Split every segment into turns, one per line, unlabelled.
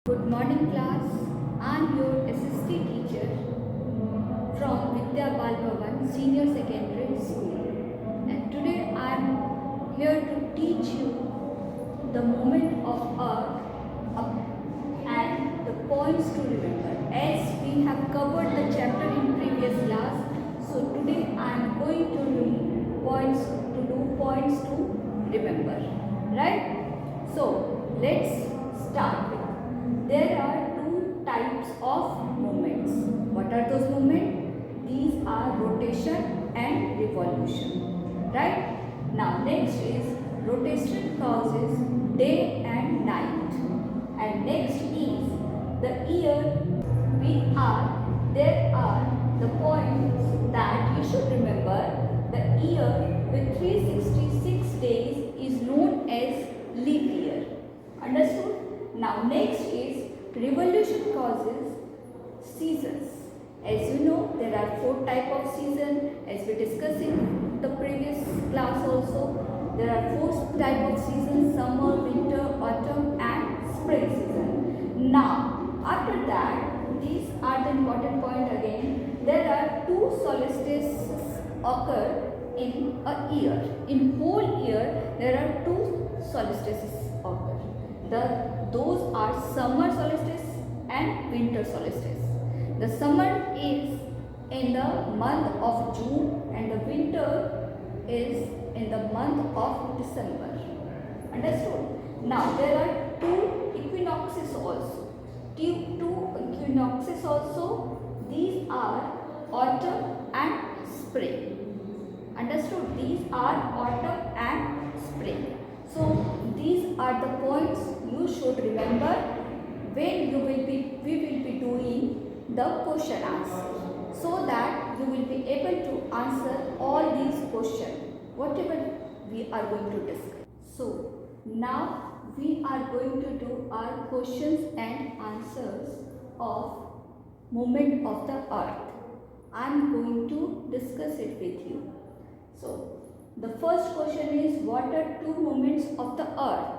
Good morning class. I am your SST teacher from Vidya Bal Bhavan Senior Secondary School, and today I am here to teach you the movement of Earth and the points to remember. As we have covered the chapter in previous class, so today I am going to do points to remember. Right? So let's start with. There are two types of movements. What are those movements? These are rotation and revolution. Right? Now next is rotation causes day and night. And next is the year. There are the points that you should remember. The year with 366 days is known as leap year. Understood? Now next is revolution causes seasons. As you know, there are 4 types of season as we discussed in the previous class also. There are 4 types of seasons: summer, winter, autumn and spring season. Now after that, these are the important point again. There are 2 solstices occur in a year. In whole year there are 2 solstices occur. Those are summer solstice and winter solstice. The summer is in the month of June and the winter is in the month of December. Understood? Now there are 2 equinoxes also. Two equinoxes also. These are autumn and spring. Understood? These are autumn and spring. So these are the points you should remember when we will be doing the question answer, so that you will be able to answer all these questions whatever we are going to discuss. So now we are going to do our questions and answers of movement of the earth. I am going to discuss it with you. So the first question is, what are 2 movements of the earth?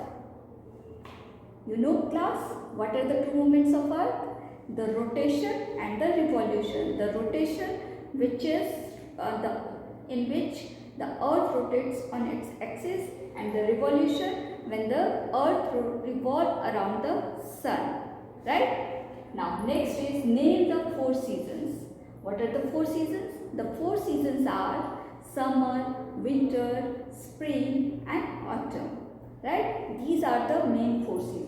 You know class, what are the 2 movements of earth? The rotation and the revolution. The rotation which is in which the earth rotates on its axis, and the revolution when the earth revolves around the sun. Right? Now next is, name the 4 seasons. What are the 4 seasons? The 4 seasons are summer, winter, spring and autumn. Right? These are the main 4 seasons.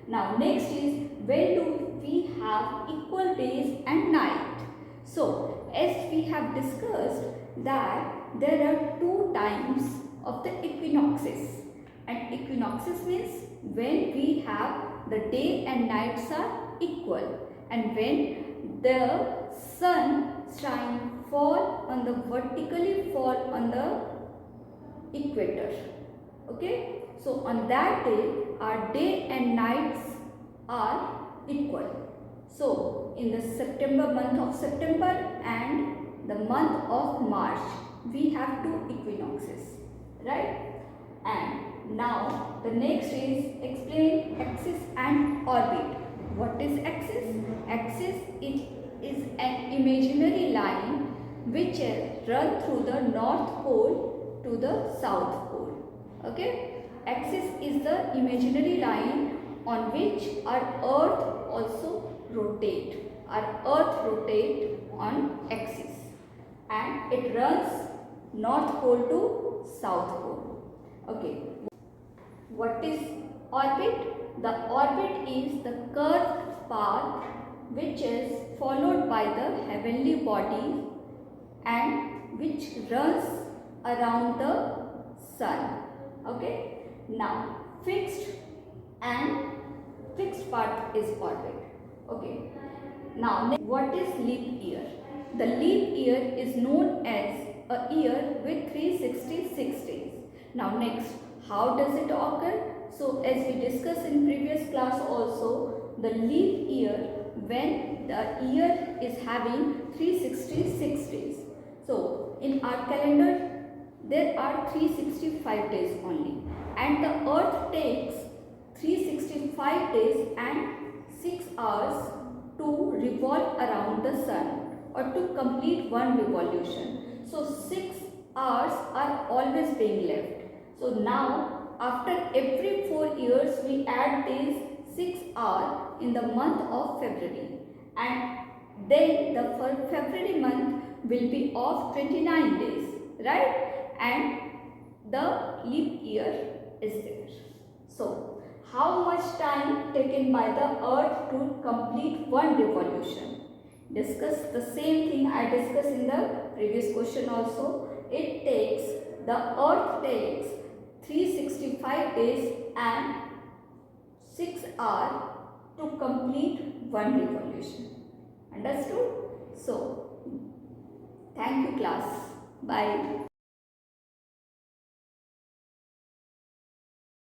Now next is, when do we have equal days and night? So as we have discussed that there are 2 times of the equinoxes, and equinoxes means when we have the day and nights are equal, and when the sun vertically fall on the equator. Okay, so on that day our day and nights are equal. So in the month of September and the month of March, we have 2 equinoxes, right? And now the next is, explain axis and orbit. What is axis? Axis is an imaginary line which run through the North Pole to the South Pole. Okay? Axis is the imaginary line on which our earth also rotates. Our earth rotates on axis and it runs North Pole to South Pole. Okay. What is orbit? The orbit is the curved path which is followed by the heavenly body and which runs around the sun. Okay. Now fixed path is orbit. Okay. Now what is leap year? The leap year is known as a year with 366 days. Now next, how does it occur? So as we discussed in previous class also, the leap year, when the year is having 366 days. So in our calendar there are 365 days only, and the earth takes 365 days and 6 hours to revolve around the sun or to complete one revolution. So 6 hours are always being left. So now after every 4 years we add these 6 hours in the month of February, and then the February month will be of 29 days, right? And the leap year is there. So how much time taken by the earth to complete one revolution? Discuss the same thing I discussed in the previous question also. The earth takes 365 days and 6 hours to complete one revolution. Understood? So, thank you class. Bye.